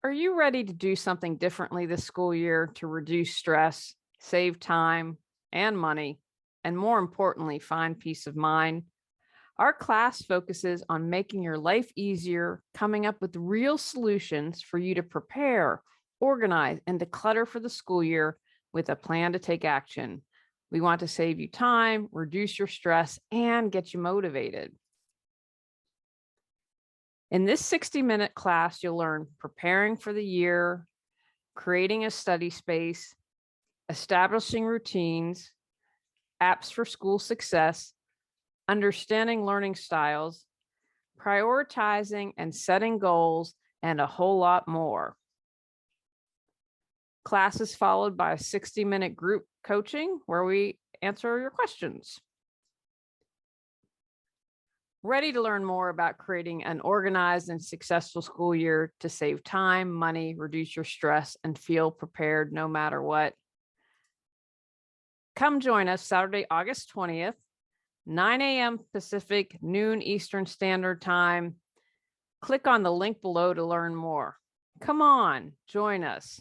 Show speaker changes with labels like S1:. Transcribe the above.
S1: Are you ready to do something differently this school year to reduce stress, save time and money, and more importantly, find peace of mind? Our class focuses on making your life easier, coming up with real solutions for you to prepare, organize, and declutter for the school year with a plan to take action. We want to save you time, reduce your stress, and get you motivated. In this 60-minute class, you'll learn preparing for the year, creating a study space, establishing routines, apps for school success, understanding learning styles, prioritizing and setting goals, and a whole lot more. Class is followed by a 60-minute group coaching where we answer your questions. Ready to learn more about creating an organized and successful school year to save time, money, reduce your stress, and feel prepared no matter what? Come join us Saturday, August 20th, 9 a.m. Pacific, noon Eastern Standard Time. Click on the link below to learn more. Come on, join us.